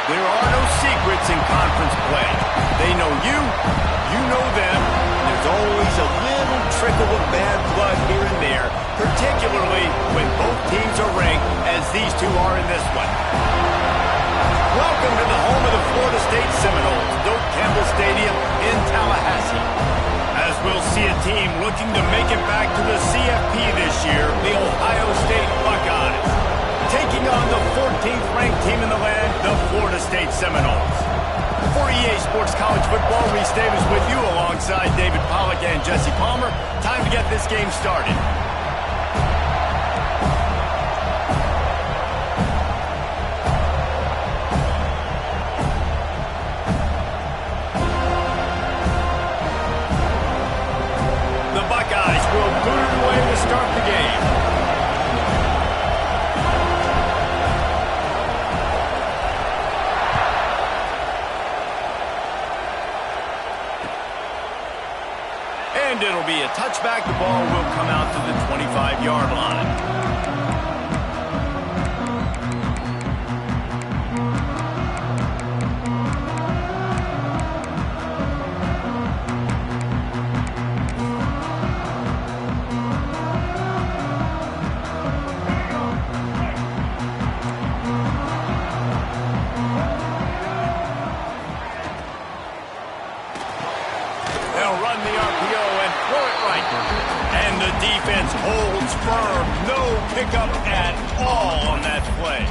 There are no secrets in conference play. They know you, you know them. There's always a little trickle of bad blood here and there, particularly when both teams are ranked, as these two are in this one. Welcome to the home of the Florida State Seminoles, Doak Campbell Stadium in Tallahassee. As we'll see a team looking to make it back to the CFP this year, the Ohio State Buckeyes, taking on the 14th ranked team in the land, the Florida State Seminoles. For EA Sports College Football, Reese Davis with you alongside David Pollack and Jesse Palmer. Time to get this game started. The Buckeyes will boot it away to start the game. And it'll be a touchback. The ball will come out to the 25-yard line. Defense holds firm. No pickup at all on that play.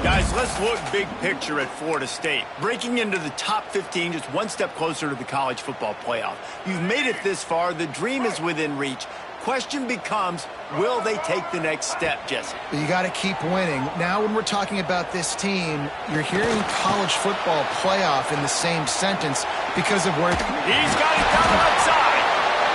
Guys, let's look big picture at Florida State. Breaking into the top 15, just one step closer to the college football playoff. You've made it this far. The dream is within reach. Question becomes, will they take the next step, Jesse? You got to keep winning. Now when we're talking about this team, you're hearing college football playoff in the same sentence because of where... He's got it down outside.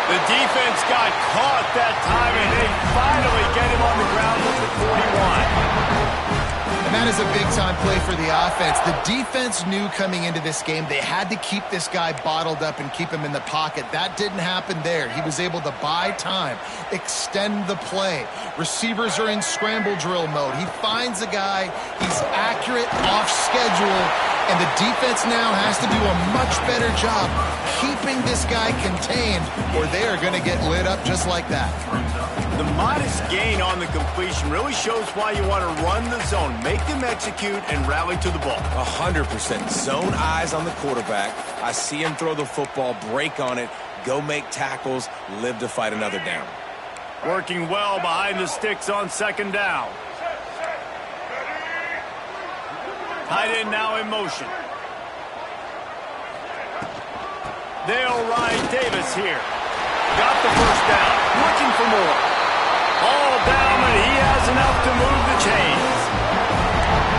The defense got caught that time, and they finally get him on the ground at the 41. And that is a big-time play for the offense. The defense knew coming into this game they had to keep this guy bottled up and keep him in the pocket. That didn't happen there. He was able to buy time, extend the play. Receivers are in scramble drill mode. He finds a guy. He's accurate, off schedule, and the defense now has to do a much better job keeping this guy contained, or they are going to get lit up just like that. The modest gain on the completion really shows why you want to run the zone, make them execute, and rally to the ball. 100%. Zone eyes on the quarterback. I see him throw the football, break on it, go make tackles, live to fight another down. Working well behind the sticks on second down. Tight end now in motion. They'll ride Davis here. Got the first down. Looking for more. All down, and he has enough to move the chains.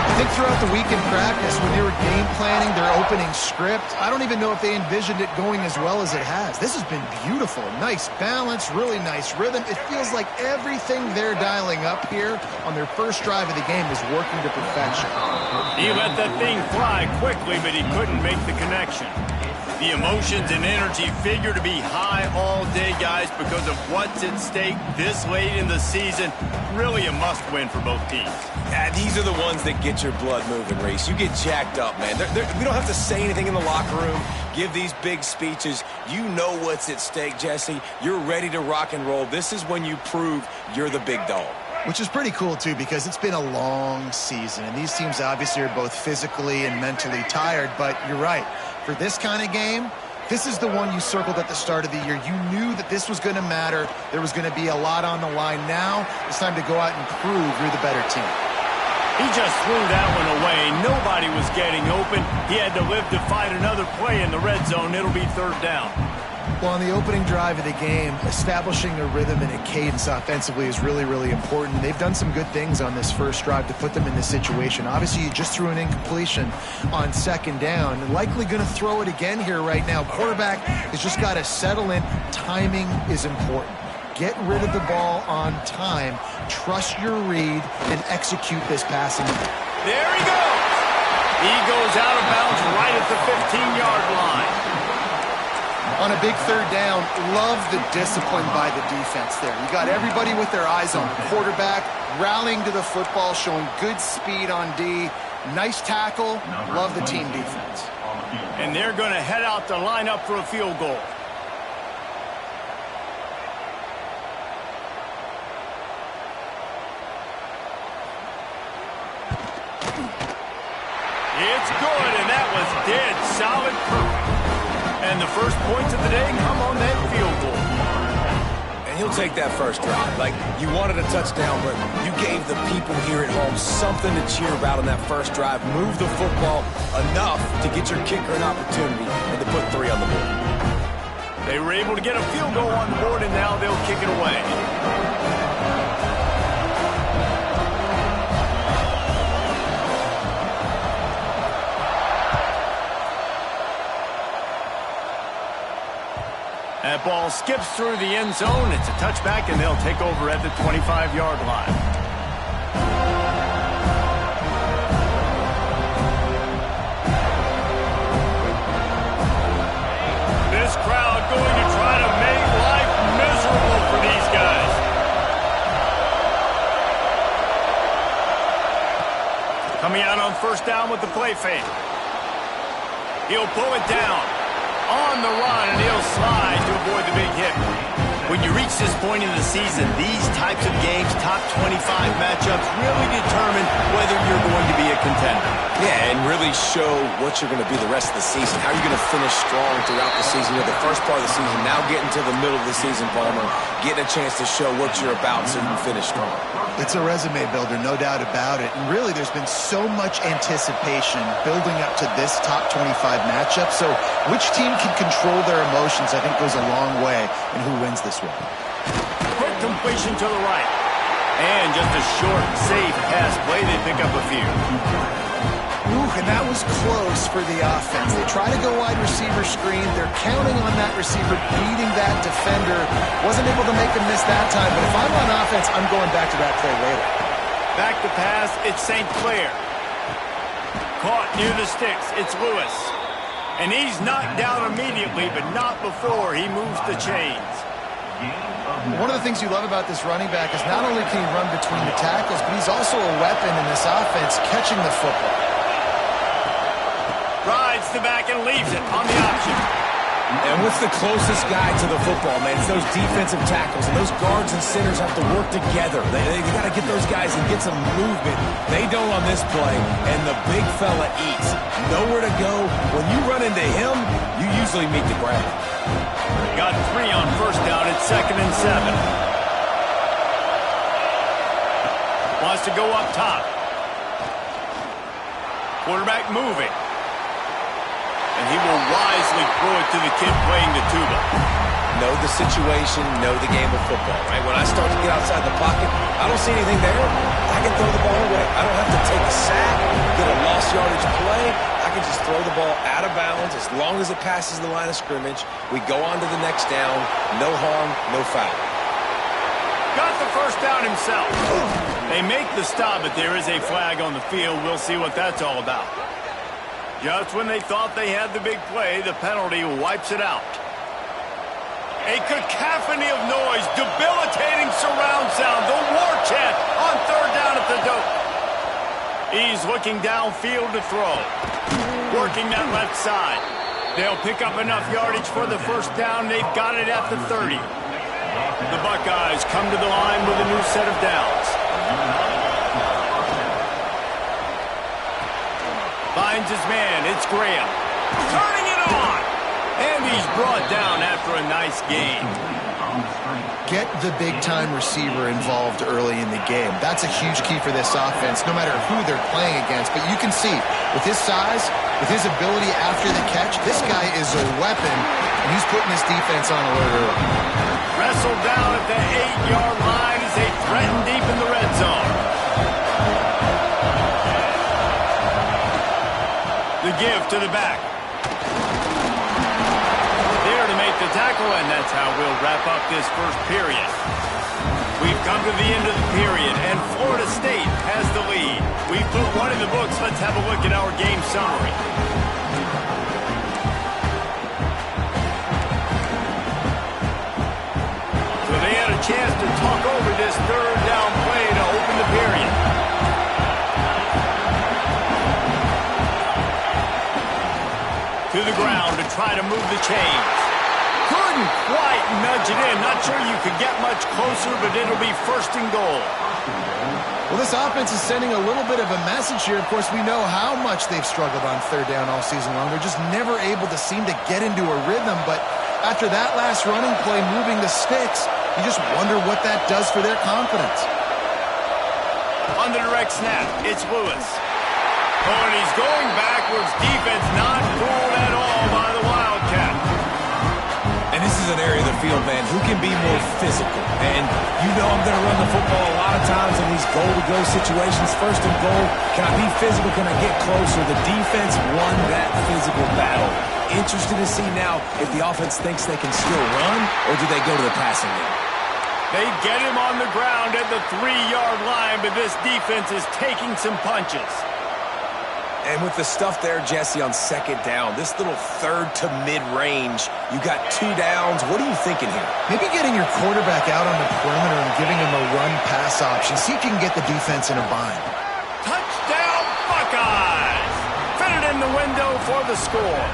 I think throughout the week in practice, when they were game planning their opening script, I don't even know if they envisioned it going as well as it has. This has been beautiful. Nice balance, really nice rhythm. It feels like everything they're dialing up here on their first drive of the game is working to perfection. He let that thing fly quickly, but he couldn't make the connection. The emotions and energy figure to be high all day, guys, because of what's at stake this late in the season. Really a must-win for both teams. Yeah, these are the ones that get your blood moving, Reese. You get jacked up, man. We don't have to say anything in the locker room, give these big speeches. You know what's at stake, Jesse. You're ready to rock and roll. This is when you prove you're the big dog. Which is pretty cool, too, because it's been a long season, and these teams obviously are both physically and mentally tired, but you're right. For this kind of game, this is the one you circled at the start of the year. You knew that this was going to matter. There was going to be a lot on the line. Now it's time to go out and prove you're the better team. He just threw that one away. Nobody was getting open. He had to live to find another play in the red zone. It'll be third down. Well, on the opening drive of the game, establishing a rhythm and a cadence offensively is really, really important. They've done some good things on this first drive to put them in this situation. Obviously, you just threw an incompletion on second down. Likely going to throw it again here right now. Quarterback has just got to settle in. Timing is important. Get rid of the ball on time. Trust your read and execute this passing. There he goes. He goes out of bounds right at the 15-yard line. On a big third down, love the discipline by the defense there. You got everybody with their eyes on the quarterback, rallying to the football, showing good speed on D. Nice tackle. Love the team defense. And they're going to head out to line up for a field goal. It's good, and that was dead solid perfect. And the first points of the day come on that field goal. And he'll take that first drive. Like, you wanted a touchdown, but you gave the people here at home something to cheer about on that first drive. Move the football enough to get your kicker an opportunity and to put 3 on the board. They were able to get a field goal on the board, and now they'll kick it away. That ball skips through the end zone. It's a touchback, and they'll take over at the 25-yard line. This crowd going to try to make life miserable for these guys. Coming out on first down with the play fake. He'll pull it down. On the run, and he'll slide to avoid the big hit. When you reach this point in the season, these types of games, top 25 matchups, really determine whether you're going to be a contender. Yeah, and really show what you're going to be the rest of the season. How you're going to finish strong throughout the season. You know, the first part of the season, now getting to the middle of the season, Palmer, getting a chance to show what you're about so you can finish strong. It's a resume builder, no doubt about it. And really, there's been so much anticipation building up to this top 25 matchup. So which team can control their emotions, I think, goes a long way in who wins this one. Quick completion to the right. And just a short, safe pass play. They pick up a few. Ooh, and that was close for the offense. They try to go wide receiver screen. They're counting on that receiver beating that defender. Wasn't able to make a miss that time, but if I'm on offense, I'm going back to that play later. Back to pass, it's St. Clair. Caught near the sticks, it's Lewis. And he's knocked down immediately, but not before he moves the chains. One of the things you love about this running back is not only can he run between the tackles, but he's also a weapon in this offense catching the football. Rides the back and leaves it on the option. And what's the closest guy to the football, man? It's those defensive tackles. And those guards and centers have to work together. They got to get those guys and get some movement. They don't on this play, and the big fella eats. Nowhere to go. When you run into him, you usually meet the ground. Got 3 on first down. It's 2nd and 7. Wants to go up top. Quarterback moving. And he will wisely throw it to the kid playing the tuba. Know the situation, know the game of football, right? When I start to get outside the pocket, I don't see anything there. I can throw the ball away. I don't have to take a sack, get a lost yardage play. I can just throw the ball out of bounds as long as it passes the line of scrimmage. We go on to the next down. No harm, no foul. Got the first down himself. They make the stop, but there is a flag on the field. We'll see what that's all about. Just when they thought they had the big play, the penalty wipes it out. A cacophony of noise, debilitating surround sound, the war chant on 3rd down at the dope. He's looking downfield to throw, working that left side. They'll pick up enough yardage for the first down. They've got it at the 30. The Buckeyes come to the line with a new set of downs. Finds his man, it's Graham. Turning it on! And he's brought down after a nice gain. Get the big-time receiver involved early in the game. That's a huge key for this offense, no matter who they're playing against. But you can see, with his size, with his ability after the catch, this guy is a weapon, and he's putting his defense on alert early. Wrestled down at the 8-yard line as they threaten deep in the red zone. The give to the back. There to make the tackle, and that's how we'll wrap up this first period. We've come to the end of the period, and Florida State has the lead. We've put one in the books. Let's have a look at our game summary. So they had a chance to talk over this 3rd down play to open the period. move the chains. Couldn't quite nudge it in. Not sure you could get much closer, but it'll be first and goal. Well, this offense is sending a little bit of a message here. Of course, we know how much they've struggled on third down all season long. They're just never able to seem to get into a rhythm. But after that last running play, moving the sticks, you just wonder what that does for their confidence. On the direct snap, it's Lewis. Oh, and he's going backwards. Defense not fooled at all by the Wildcat. And this is an area of the field, man, who can be more physical. And you know I'm going to run the football a lot of times in these goal-to-go situations. First and goal, can I be physical? Can I get closer? The defense won that physical battle. Interested to see now if the offense thinks they can still run, or do they go to the passing game? They get him on the ground at the 3-yard line, but this defense is taking some punches. And with the stuff there, Jesse, on second down, this little third to mid-range, you got 2 downs. What are you thinking here? Maybe getting your quarterback out on the perimeter and giving him a run-pass option. See if you can get the defense in a bind. Touchdown, Buckeyes! Fitted in the window for the score.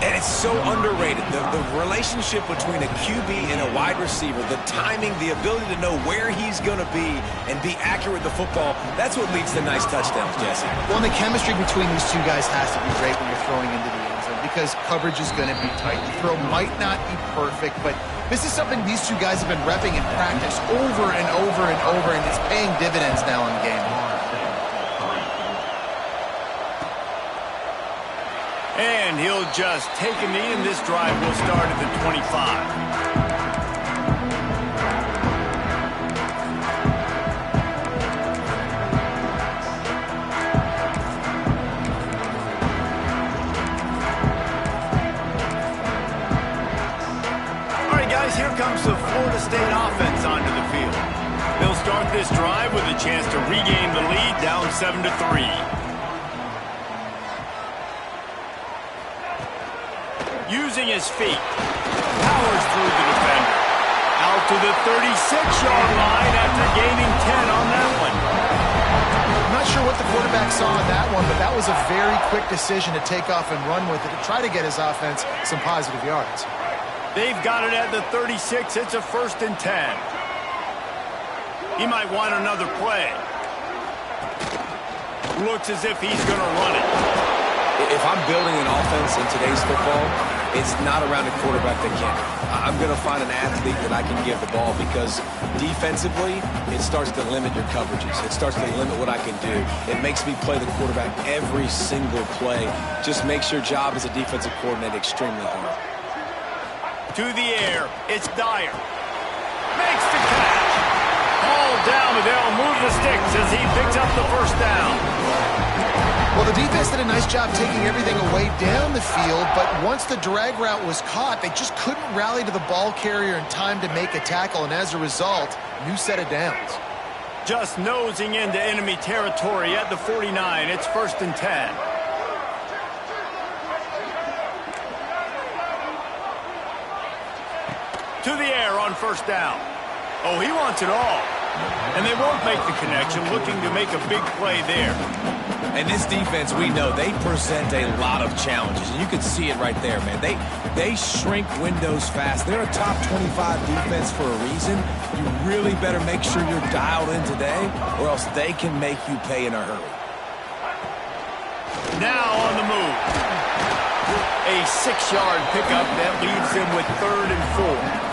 And it's so underrated. The relationship between a QB and a wide receiver, the timing, the ability to know where he's going to be and be accurate with the football, that's what leads to nice touchdowns, Jesse. Well, and the chemistry between these two guys has to be great when you're throwing into the end zone because coverage is going to be tight. The throw might not be perfect, but this is something these two guys have been repping in practice over and over and over, and it's paying dividends now in the game. And he'll just take a knee, and this drive will start at the 25. Here comes the Florida State offense onto the field. They'll start this drive with a chance to regain the lead, down 7-3. Using his feet, powers through the defender. Out to the 36-yard line after gaining 10 on that one. I'm not sure what the quarterback saw on that one, but that was a very quick decision to take off and run with it to try to get his offense some positive yards. They've got it at the 36. It's a 1st and 10. He might want another play. Looks as if he's going to run it. If I'm building an offense in today's football, it's not around a quarterback that can. I'm going to find an athlete that I can give the ball because defensively, it starts to limit your coverages. It starts to limit what I can do. It makes me play the quarterback every single play. Just makes your job as a defensive coordinator extremely hard. To the air, it's Dyer. Makes the catch. All down, but they'll move the sticks as he picks up the 1st down. Well, the defense did a nice job taking everything away down the field, but once the drag route was caught, they just couldn't rally to the ball carrier in time to make a tackle, and as a result, new set of downs. Just nosing into enemy territory at the 49. It's 1st and 10. To the air on 1st down. Oh, he wants it all. And they won't make the connection, looking to make a big play there. And this defense, we know, they present a lot of challenges. And you can see it right there, man. They shrink windows fast. They're a top 25 defense for a reason. You really better make sure you're dialed in today, or else they can make you pay in a hurry. Now on the move. A 6-yard pickup that leaves him with 3rd and 4.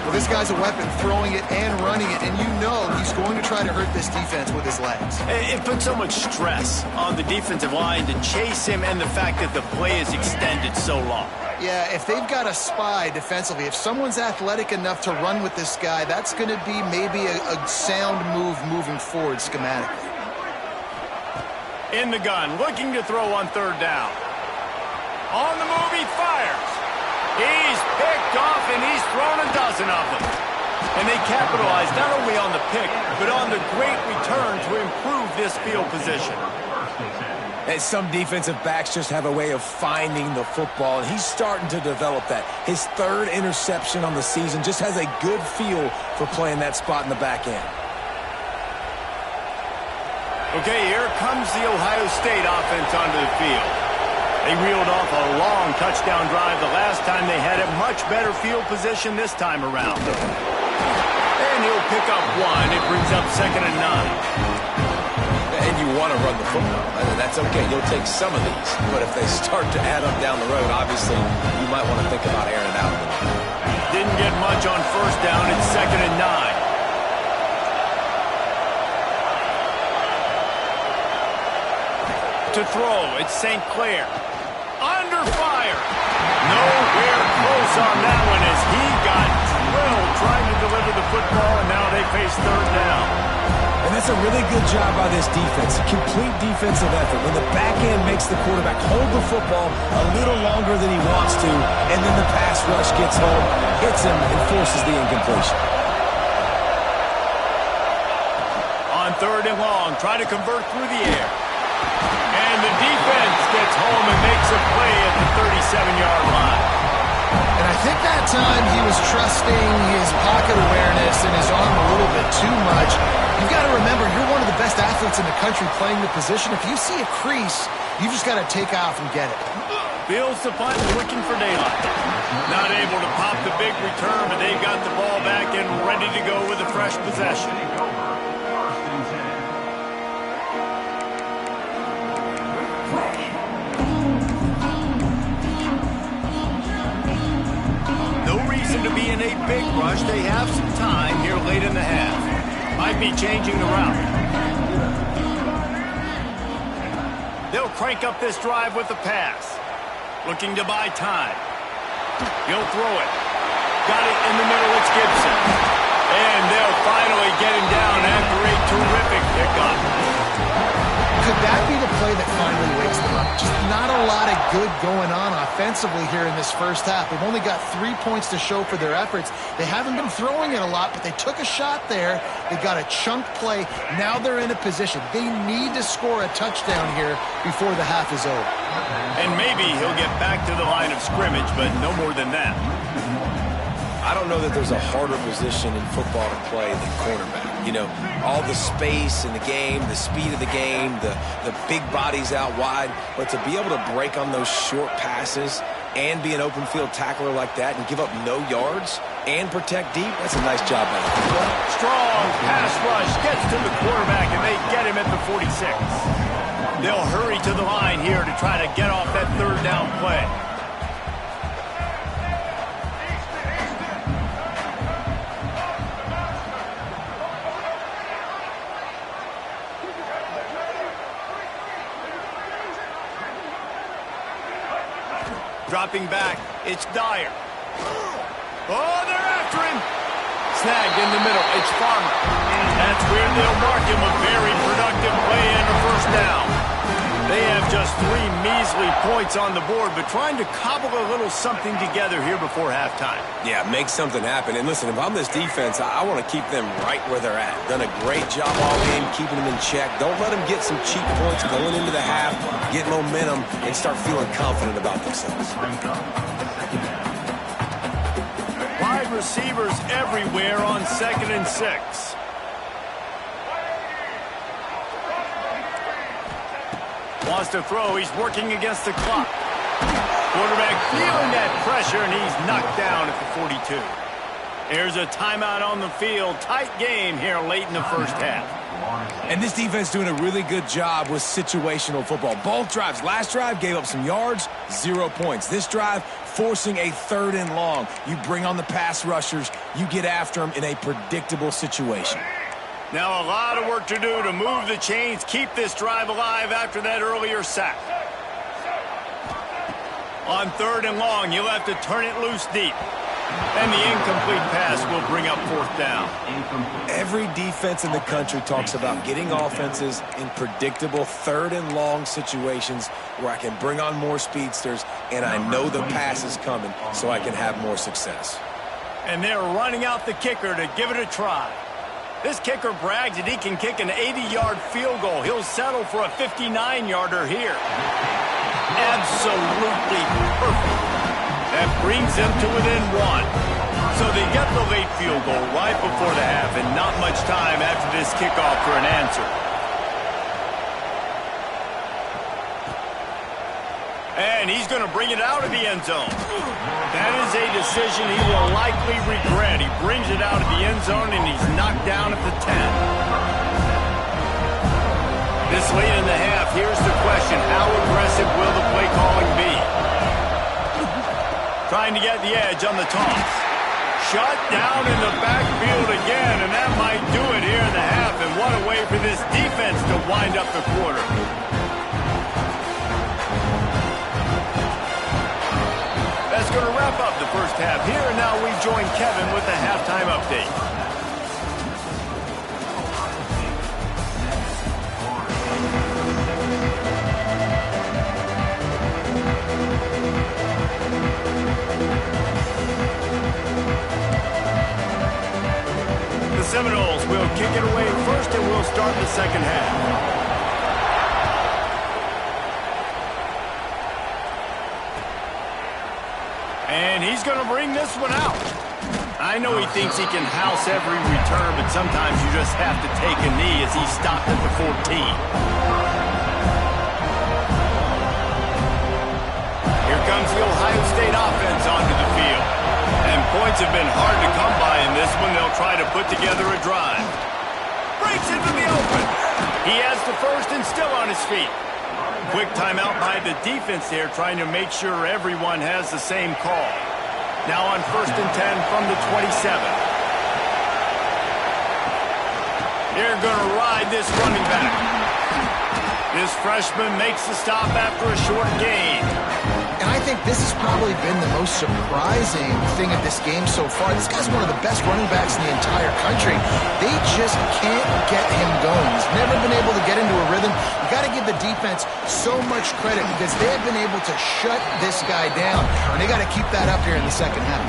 Well, this guy's a weapon, throwing it and running it, and you know he's going to try to hurt this defense with his legs. It puts so much stress on the defensive line to chase him and the fact that the play is extended so long. Yeah, if they've got a spy defensively, if someone's athletic enough to run with this guy, that's going to be maybe a sound move moving forward schematically. In the gun, looking to throw on 3rd down. On the move, he fires. He's picked off, and he's thrown a dozen of them. And they capitalize not only on the pick, but on the great return to improve this field position. And some defensive backs just have a way of finding the football, and he's starting to develop that. His 3rd interception on the season just has a good feel for playing that spot in the back end. Okay, here comes the Ohio State offense onto the field. They reeled off a long touchdown drive the last time they had a much better field position this time around. And he'll pick up one. It brings up 2nd and 9. And you want to run the football. That's okay. You'll take some of these. But if they start to add up down the road, obviously you might want to think about airing it out. Didn't get much on 1st down. It's 2nd and 9. To throw, it's St. Clair. Under fire. Nowhere close on that one as he got drilled trying to deliver the football, and now they face 3rd down. And that's a really good job by this defense, a complete defensive effort. When the back end makes the quarterback hold the football a little longer than he wants to, and then the pass rush gets home, hits him, and forces the incompletion. On 3rd and long, try to convert through the air. And the defense gets home and makes a play at the 37-yard line. And I think that time he was trusting his pocket awareness and his arm a little bit too much. You've got to remember, you're one of the best athletes in the country playing the position. If you see a crease, you just got to take off and get it. Fields the punt, looking for daylight. Not able to pop the big return, but they've got the ball back and ready to go with a fresh possession. To be in a big rush. They have some time here late in the half. Might be changing the route. They'll crank up this drive with the pass. Looking to buy time. He'll throw it. Got it in the middle. It's Gibson. And they'll finally get him down after a terrific pickup. Could that be the play that finally wakes them up? Just not a lot of good going on offensively here in this first half. They've only got 3 points to show for their efforts. They haven't been throwing it a lot, but they took a shot there. They got a chunk play. Now they're in a position. They need to score a touchdown here before the half is over. And maybe he'll get back to the line of scrimmage, but no more than that. I don't know that there's a harder position in football to play than cornerback. You know, all the space in the game, the speed of the game, the big bodies out wide. But to be able to break on those short passes and be an open field tackler like that and give up no yards and protect deep, that's a nice job by him. Strong pass rush gets to the quarterback, and they get him at the 46. They'll hurry to the line here to try to get off that 3rd down play. Dropping back, it's Dyer. Oh, they're after him. Snagged in the middle, it's Farmer. That's where they'll mark him a very productive play and a 1st down. They have just 3 measly points on the board, but trying to cobble a little something together here before halftime. Yeah, make something happen. And listen, if I'm this defense, I want to keep them right where they're at. Done a great job all game keeping them in check. Don't let them get some cheap points going into the half, get momentum, and start feeling confident about themselves. Wide receivers everywhere on 2nd and 6. Wants to throw. He's working against the clock. Quarterback feeling that pressure, and he's knocked down at the 42. There's a timeout on the field. Tight game here late in the first half. And this defense doing a really good job with situational football. Both drives. Last drive gave up some yards, 0 points. This drive forcing a 3rd and long. You bring on the pass rushers. You get after them in a predictable situation. Now a lot of work to do to move the chains, keep this drive alive after that earlier sack. On 3rd and long, you'll have to turn it loose deep. And the incomplete pass will bring up 4th down. Every defense in the country talks about getting offenses in predictable 3rd and long situations where I can bring on more speedsters and I know the pass is coming so I can have more success. And they're running out the kicker to give it a try. This kicker brags that he can kick an 80-yard field goal. He'll settle for a 59-yarder here. Absolutely perfect. That brings them to within 1. So they get the late field goal right before the half, and not much time after this kickoff for an answer. And he's going to bring it out of the end zone. That is a decision he will likely regret. He brings it out of the end zone, and he's knocked down at the 10. This late in the half, here's the question. How aggressive will the play calling be? Trying to get the edge on the toss. Shut down in the backfield again, and that might do it here in the half. And what a way for this defense to wind up the quarter. That's going to wrap up the first half here, and now we join Kevin with the halftime update. The Seminoles will kick it away first, and we'll start the second half. And he's going to bring this one out. I know he thinks he can house every return, but sometimes you just have to take a knee as he stopped at the 14. Here comes the Ohio State offense onto the field. And points have been hard to come by in this one. They'll try to put together a drive. Breaks into the open. He has the first and still on his feet. Quick timeout by the defense there, trying to make sure everyone has the same call. Now on 1st and 10 from the 27. They're going to ride this running back. This freshman makes the stop after a short gain. And I think this has probably been the most surprising thing of this game so far. This guy's one of the best running backs in the entire country. They just can't get him going. He's never been able to get into a rhythm. You got to give the defense so much credit because they have been able to shut this guy down. And they got to keep that up here in the second half.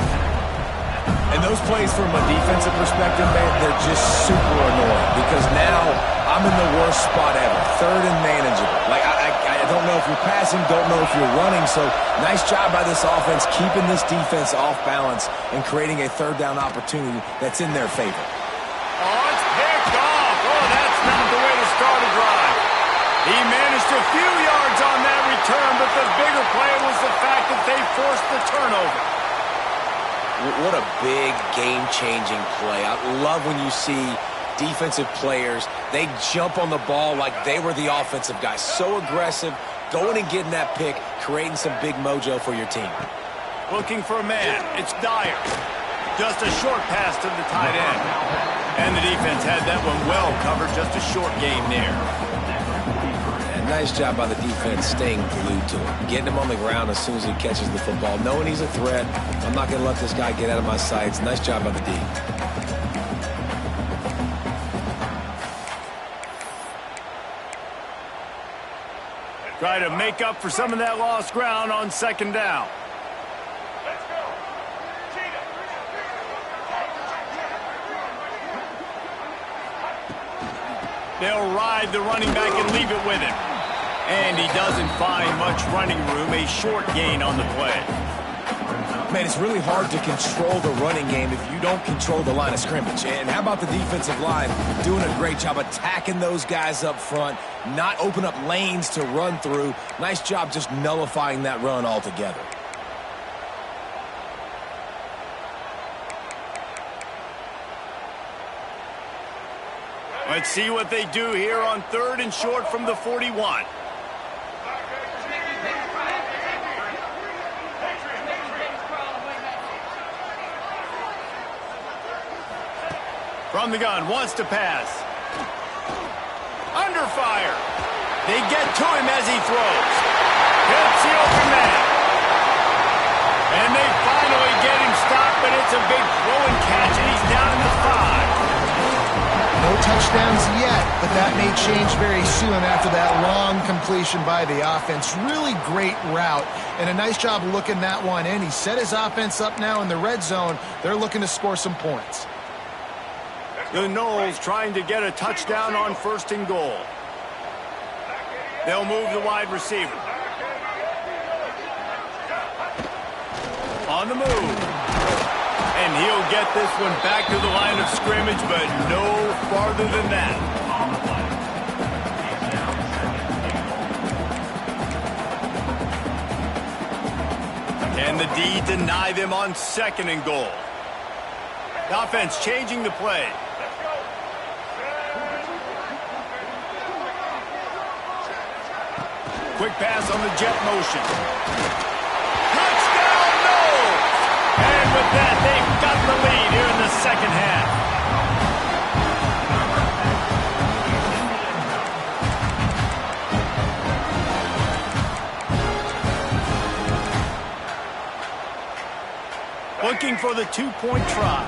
And those plays from a defensive perspective, man, they're just super annoying because now I'm in the worst spot ever. Third and manageable. Like, I don't know if you're passing, don't know if you're running. So nice job by this offense keeping this defense off balance and creating a third down opportunity that's in their favor. Oh, it's picked off. Oh, that's not the way to start a drive. He managed a few yards on that return, but the bigger play was the fact that they forced the turnover. What a big game-changing play. I love when you see defensive players, they jump on the ball like they were the offensive guys. So aggressive, going and getting that pick, creating some big mojo for your team. Looking for a man. It's Dyer. Just a short pass to the tight end. And the defense had that one well covered. Just a short game there. And nice job by the defense staying glued to him. Getting him on the ground as soon as he catches the football. Knowing he's a threat. I'm not going to let this guy get out of my sights. Nice job by the D. Try to make up for some of that lost ground on second down. They'll ride the running back and leave it with him. And he doesn't find much running room, a short gain on the play. Man, it's really hard to control the running game if you don't control the line of scrimmage. And how about the defensive line doing a great job attacking those guys up front, not open up lanes to run through. Nice job just nullifying that run altogether. Let's see what they do here on 3rd and short from the 41. From the gun, wants to pass. Under fire. They get to him as he throws. Hits the open man. And they finally get him stopped, but it's a big throw and catch, and he's down in the 5. No touchdowns yet, but that may change very soon after that long completion by the offense. Really great route, and a nice job looking that one in. He set his offense up now in the red zone. They're looking to score some points. The Noles trying to get a touchdown on 1st and goal. They'll move the wide receiver. On the move. And he'll get this one back to the line of scrimmage, but no farther than that. the D deny them on 2nd and goal. The offense changing the play. Quick pass on the jet motion. Touchdown, no! And with that, they've got the lead here in the 2nd half. Looking for the 2-point try.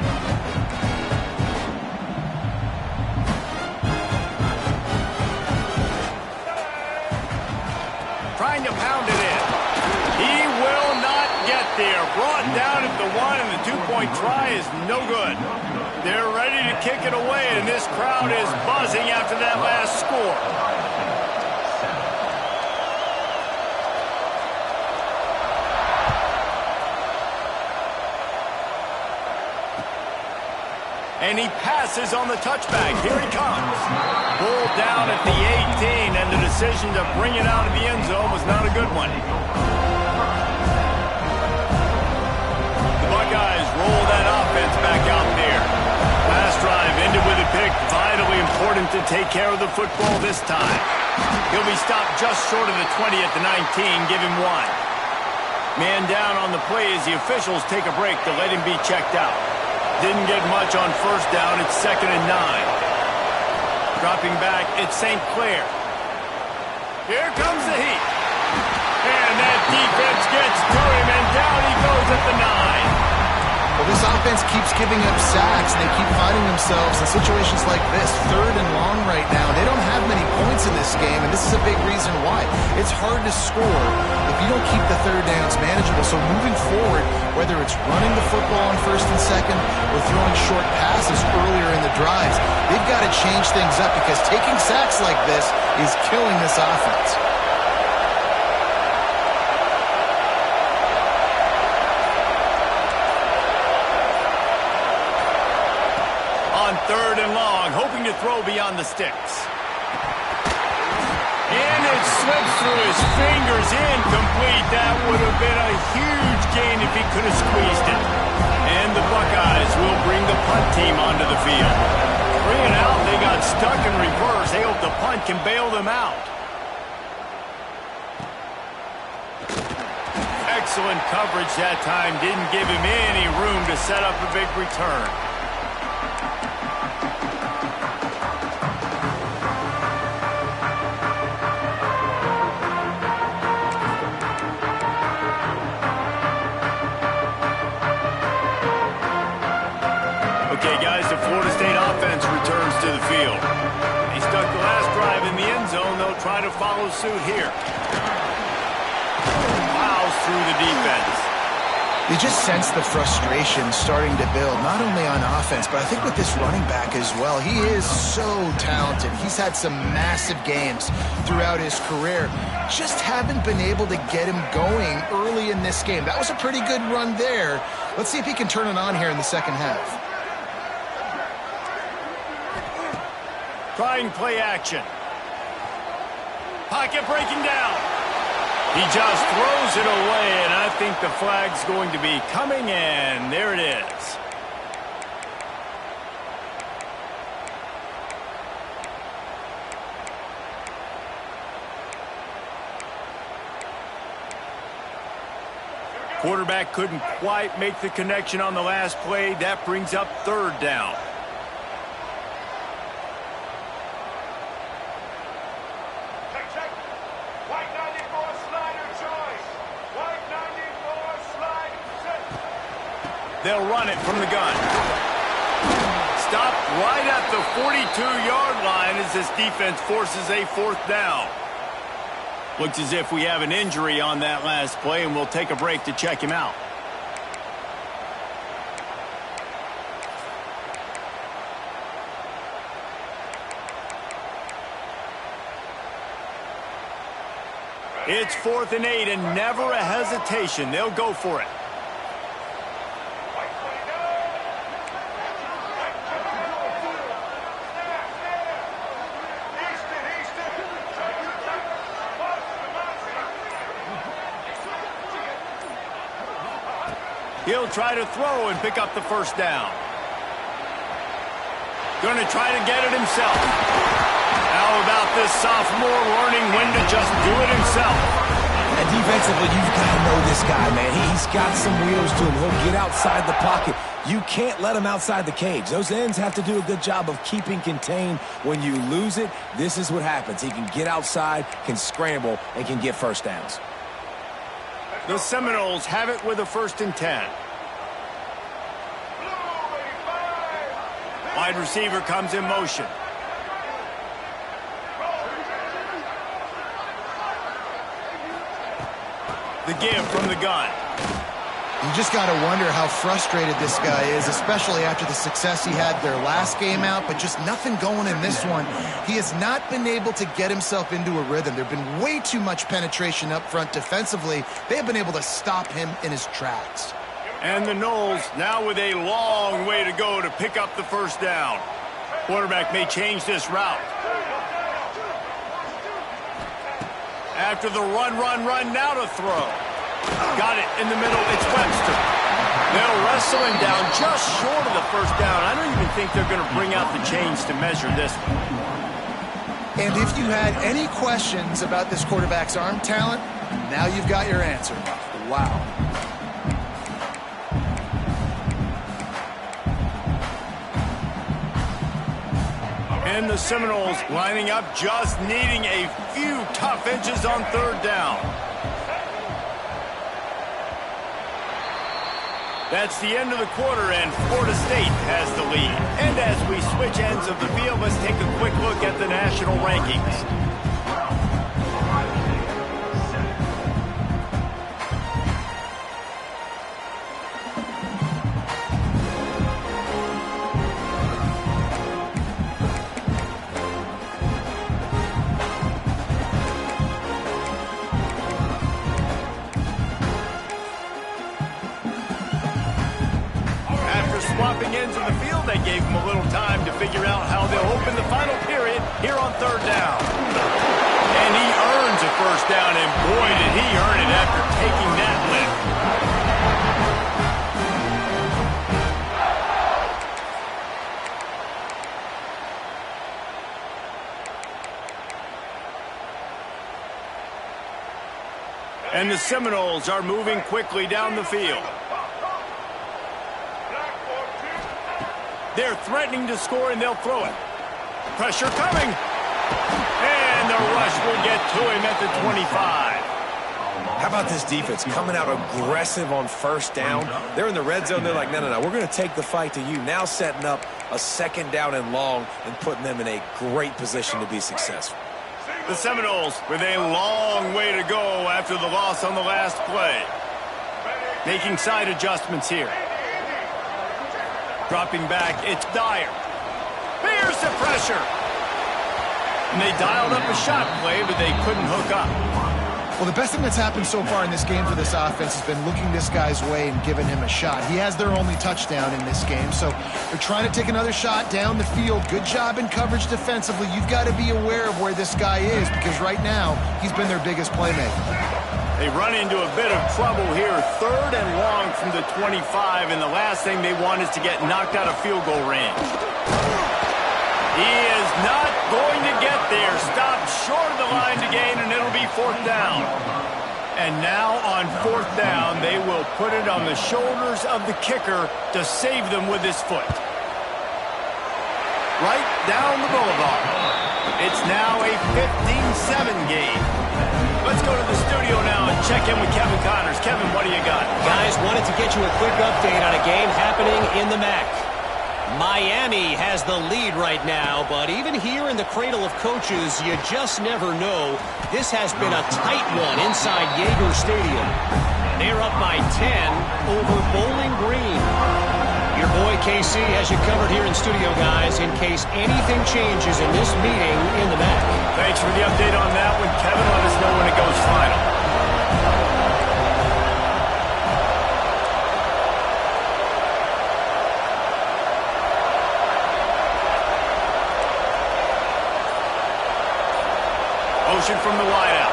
Trying to pound it in. He will not get there. Brought down at the 1, and the 2-point try is no good. They're ready to kick it away, and this crowd is buzzing after that last score. And he passes on the touchback. Here he comes. Pulled down at the 18, and the decision to bring it out of the end zone was not a good one. The Buckeyes roll that offense back out there. Last drive ended with a pick. Vitally important to take care of the football this time. He'll be stopped just short of the 20 at the 19. Give him 1. Man down on the play as the officials take a break to let him be checked out. Didn't get much on 1st down. It's 2nd and 9. Dropping back, it's St. Clair. Here comes the heat. And that defense gets to him, and down he goes at the 9. Well, this offense keeps giving up sacks, and they keep finding themselves in situations like this, 3rd and long right now. They don't have many points in this game, and this is a big reason why. It's hard to score if you don't keep the 3rd downs manageable. So moving forward, whether it's running the football on 1st and 2nd or throwing short passes earlier in the drives, they've got to change things up because taking sacks like this is killing this offense. On 3rd and long, hoping to throw beyond the sticks. And it slips through his fingers, incomplete. That would have been a huge gain if he could have squeezed it. And the Buckeyes will bring the punt team onto the field. 3 and out, they got stuck in reverse. They hope the punt can bail them out. Excellent coverage that time. Didn't give him any room to set up a big return. Okay, guys, the Florida State offense returns to the field. They stuck the last drive in the end zone. They'll try to follow suit here. Plows through the defense. You just sense the frustration starting to build, not only on offense, but I think with this running back as well. He is so talented. He's had some massive games throughout his career. Just haven't been able to get him going early in this game. That was a pretty good run there. Let's see if he can turn it on here in the 2nd half. Trying play action. Pocket breaking down. He just throws it away, and I think the flag's going to be coming, and there it is. Quarterback couldn't quite make the connection on the last play. That brings up 3rd down. They'll run it from the gun. Stopped right at the 42-yard line as this defense forces a 4th down. Looks as if we have an injury on that last play, and we'll take a break to check him out. It's 4th and 8, and never a hesitation. They'll go for it. He'll try to throw and pick up the first down. Going to try to get it himself. How about this sophomore learning when to just do it himself? And defensively, you've got to know this guy, man. He's got some wheels to him. He'll get outside the pocket. You can't let him outside the cage. Those ends have to do a good job of keeping contained. When you lose it, this is what happens. He can get outside, can scramble, and can get first downs. The Seminoles have it with a 1st and 10. Wide receiver comes in motion. The give from the gun. You just got to wonder how frustrated this guy is, especially after the success he had their last game out, but just nothing going in this one. He has not been able to get himself into a rhythm. There have been way too much penetration up front defensively. They have been able to stop him in his tracks. And the Noles now with a long way to go to pick up the first down. Quarterback may change this route. After the run, now to throw. Got it in the middle. It's Webster. They'll wrestle him down just short of the first down. I don't even think they're going to bring out the chains to measure this one. And if you had any questions about this quarterback's arm talent, now you've got your answer. Wow. And the Seminoles lining up, just needing a few tough inches on 3rd down. That's the end of the quarter, and Florida State has the lead. And as we switch ends of the field, let's take a quick look at the national rankings. Swapping ends of the field, they gave him a little time to figure out how they'll open the final period here on 3rd down. And he earns a first down, and boy, did he earn it after taking that lift. And the Seminoles are moving quickly down the field. They're threatening to score, and they'll throw it. Pressure coming. And the rush will get to him at the 25. How about this defense coming out aggressive on 1st down? They're in the red zone. They're like, no, we're going to take the fight to you. Now setting up a 2nd down and long and putting them in a great position to be successful. The Seminoles with a long way to go after the loss on the last play. Making side adjustments here. Dropping back, it's Dyer. Here's the pressure. And they dialed up a shot play, but they couldn't hook up. Well, the best thing that's happened so far in this game for this offense has been looking this guy's way and giving him a shot. He has their only touchdown in this game, so they're trying to take another shot down the field. Good job in coverage defensively. You've got to be aware of where this guy is, because right now he's been their biggest playmaker. They run into a bit of trouble here. 3rd and long from the 25, and the last thing they want is to get knocked out of field goal range. He is not going to get there. Stopped short of the line to gain, and it'll be 4th down. And now on 4th down, they will put it on the shoulders of the kicker to save them with his foot. Right down the boulevard. It's now a 15-7 game. Let's go to the studio now and check in with Kevin Connors. Kevin, what do you got? Guys, wanted to get you a quick update on a game happening in the MAC. Miami has the lead right now, but even here in the cradle of coaches, you just never know. This has been a tight one inside Yager Stadium. They're up by 10 over Bowling Green. Your boy KC has you covered here in studio, guys, in case anything changes in this meeting in the MAC. Thanks for the update on that one, Kevin. Let us know when it goes final. Motion from the wideout.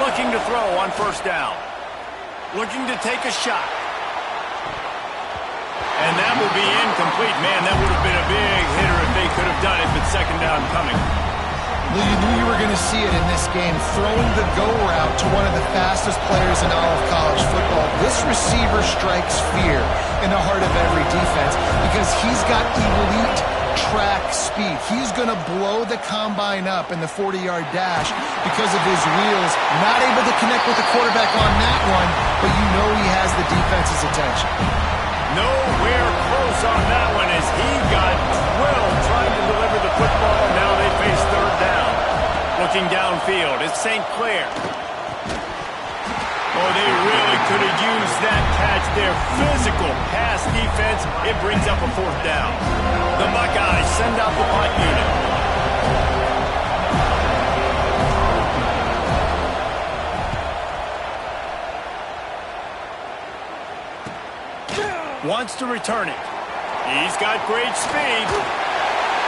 Looking to throw on 1st down. Looking to take a shot. And that will be incomplete. Man, that would have been a big hitter if they could have done it, but second down coming. Well, you knew you were going to see it in this game, throwing the go route to one of the fastest players in all of college football. This receiver strikes fear in the heart of every defense because he's got elite track speed. He's going to blow the combine up in the 40-yard dash because of his wheels. Not able to connect with the quarterback on that one, but you know he has the defense's attention. Nowhere close on that one as he got drilled trying to deliver the football. Now they face third down. Looking downfield, it's St. Clair. Oh, they really could have used that catch. Their physical pass defense, it brings up a fourth down. The Buckeyes send out the punt unit. Wants to return it. He's got great speed.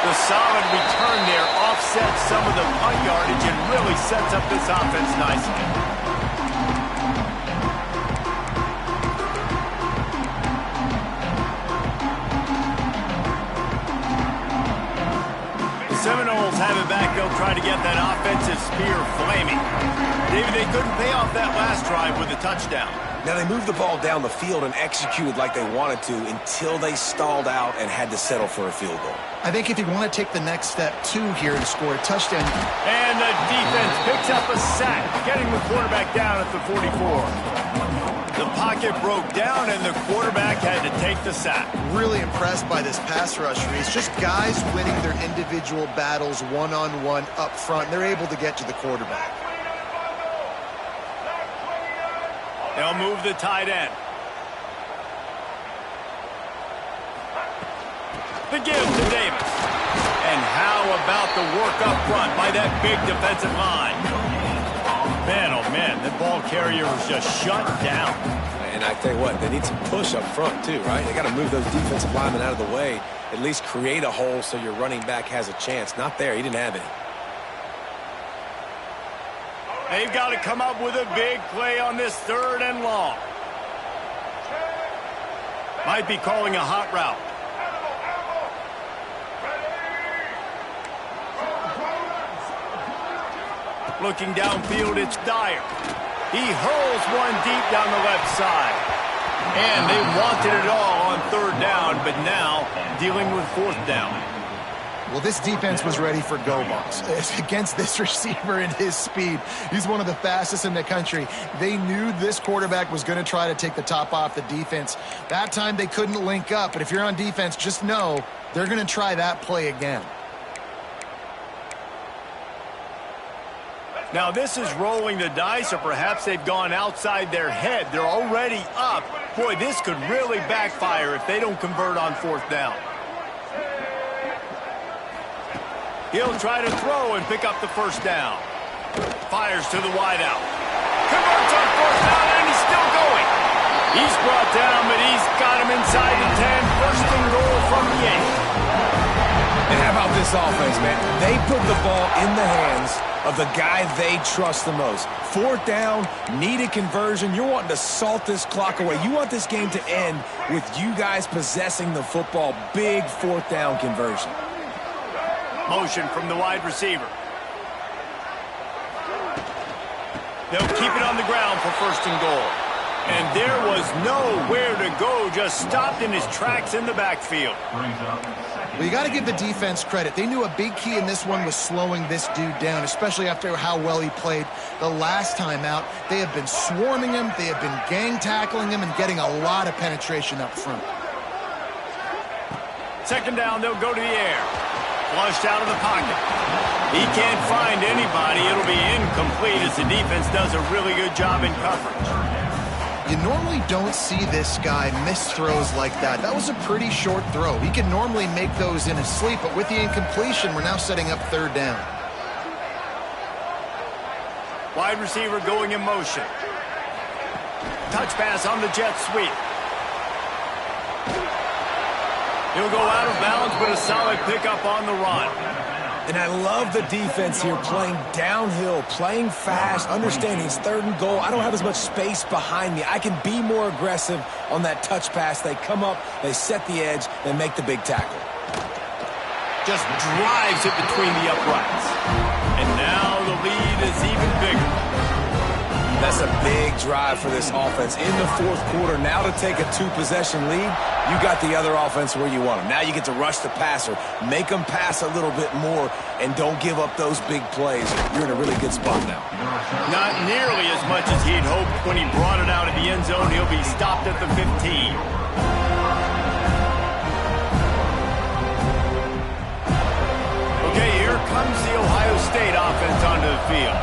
The solid return there offsets some of the punt yardage and really sets up this offense nicely. The Seminoles have it back. They'll try to get that offensive spear flaming. David, they couldn't pay off that last drive with a touchdown. Now, they moved the ball down the field and executed like they wanted to until they stalled out and had to settle for a field goal. I think if you want to take the next step, too, here and score a touchdown. And the defense picks up a sack, getting the quarterback down at the 44. The pocket broke down, and the quarterback had to take the sack. Really impressed by this pass rush, Reese. Just guys winning their individual battles one-on-one up front. They're able to get to the quarterback. They'll move the tight end. The give to Davis. And how about the work up front by that big defensive line? Man, oh man, the ball carrier was just shut down. And I tell you what, they need some push up front too, right? They got to move those defensive linemen out of the way, at least create a hole so your running back has a chance. Not there, he didn't have any. They've got to come up with a big play on this third and long. Might be calling a hot route. Looking downfield, it's Dyer. He hurls one deep down the left side. And they wanted it all on third down, but now dealing with fourth down. Well, this defense was ready for go balls. Against this receiver and his speed, he's one of the fastest in the country. They knew this quarterback was going to try to take the top off the defense. That time they couldn't link up, but if you're on defense, just know they're going to try that play again. Now this is rolling the dice, or perhaps they've gone outside their head. They're already up. Boy, this could really backfire if they don't convert on fourth down. He'll try to throw and pick up the first down. Fires to the wideout. Converts on fourth down, and he's still going. He's brought down, but he's got him inside the 10. First and goal from the 8. And how about this offense, man? They put the ball in the hands of the guy they trust the most. Fourth down, needed conversion. You're wanting to salt this clock away. You want this game to end with you guys possessing the football. Big fourth down conversion. Motion from the wide receiver. They'll keep it on the ground for first and goal. And there was nowhere to go, just stopped in his tracks in the backfield. Well, you got to give the defense credit. They knew a big key in this one was slowing this dude down, especially after how well he played the last time out. They have been swarming him, they have been gang tackling him, and getting a lot of penetration up front. Second down, they'll go to the air. Flushed out of the pocket. He can't find anybody. It'll be incomplete as the defense does a really good job in coverage. You normally don't see this guy miss throws like that. That was a pretty short throw. He can normally make those in his sleep, but with the incompletion, we're now setting up third down. Wide receiver going in motion. Touch pass on the jet sweep. He'll go out of bounds, but a solid pickup on the run. And I love the defense here, playing downhill, playing fast, understanding it's 3rd and goal. I don't have as much space behind me. I can be more aggressive on that touch pass. They come up, they set the edge, they make the big tackle. Just drives it between the uprights. And now the lead is even bigger. That's a big drive for this offense in the 4th quarter. Now to take a 2-possession lead, you got the other offense where you want them. Now you get to rush the passer, make them pass a little bit more, and don't give up those big plays. You're in a really good spot now. Not nearly as much as he'd hoped when he brought it out of the end zone. He'll be stopped at the 15. Okay, here comes the Ohio State offense onto the field.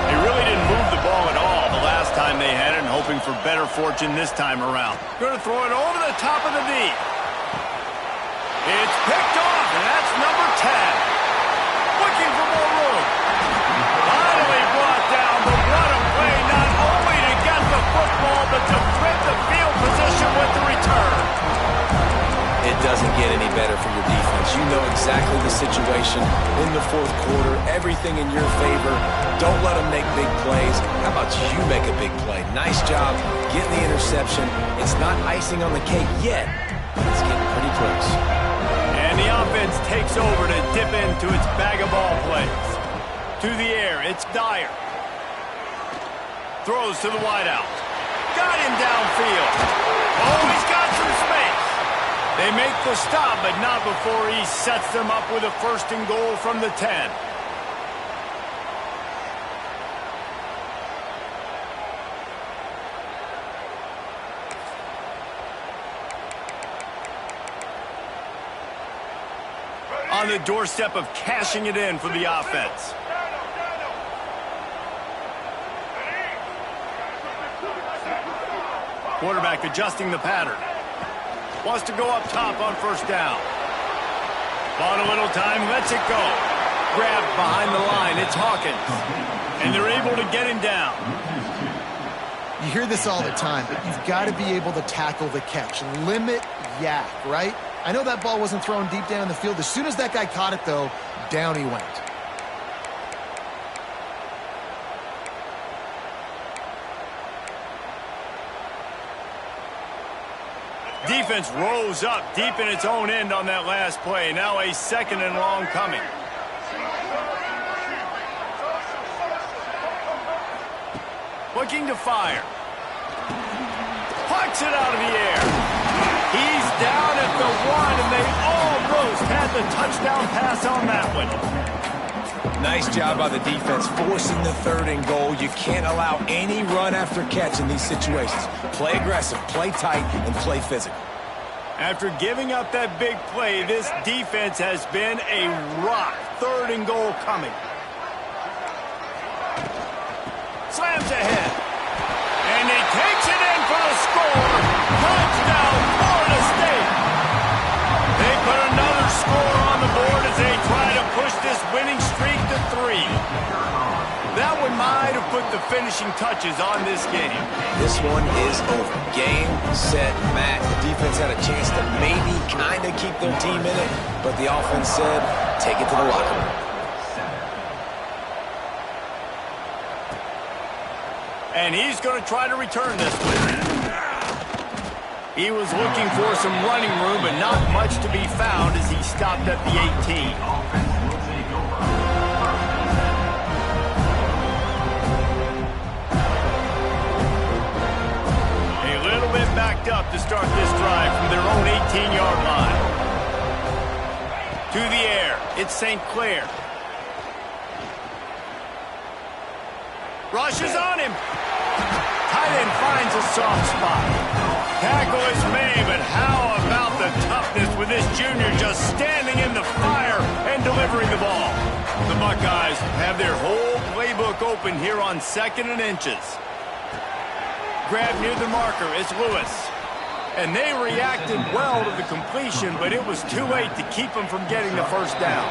They really didn't move the ball at all the last time they had it, and hoping for better fortune this time around. Going to throw it over the top of the knee. It's picked off, and that's number 10. Looking for more room. Finally brought down, but what a play, not only to get the football, but to flip the field position with the return. It doesn't get any better for your defense. You know exactly the situation in the 4th quarter, everything in your favor. Don't let them make big plays. How about you make a big play? Nice job getting the interception. It's not icing on the cake yet, but it's getting pretty close. And the offense takes over to dip into its bag of ball plays. To the air, it's Dyer. Throws to the wideout. Got him downfield. Oh, he's got some space. They make the stop, but not before he sets them up with a 1st and goal from the 10. On the doorstep of cashing it in for the offense. Quarterback adjusting the pattern. Wants to go up top on 1st down. Bought a little time, lets it go. Grabbed behind the line, it's Hawkins. And they're able to get him down. You hear this all the time, but you've got to be able to tackle the catch. Limit yak, right? I know that ball wasn't thrown deep down the field. As soon as that guy caught it, though, down he went. Defense rose up deep in its own end on that last play. Now a 2nd and long coming. Looking to fire. Pucks it out of the air. He's down at the 1, and they almost had the touchdown pass on that one. Nice job by the defense forcing the 3rd and goal. You can't allow any run after catch in these situations. Play aggressive, play tight, and play physical. After giving up that big play, this defense has been a rock. 3rd and goal coming. Slams ahead. And he takes it in for the score. Touchdown, Florida State. They put another score on the board as they try to push this winning streak to 3. That one might have put the finishing touches on this game. This one is over. Game, set, match. The defense had a chance to maybe kind of keep their team in it, but the offense said, take it to the locker room. And he's going to try to return this one. He was looking for some running room, but not much to be found as he stopped at the 18. Backed up to start this drive from their own 18-yard line. To the air, it's St. Clair. Rushes on him. Tight end finds a soft spot. Tackle is made, but how about the toughness with this junior just standing in the fire and delivering the ball? The Buckeyes have their whole playbook open here on 2nd and inches. Grab near the marker, it's Lewis. And they reacted well to the completion, but it was too late to keep them from getting the 1st down.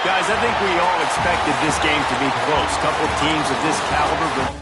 Guys, I think we all expected this game to be close. Couple teams of this caliber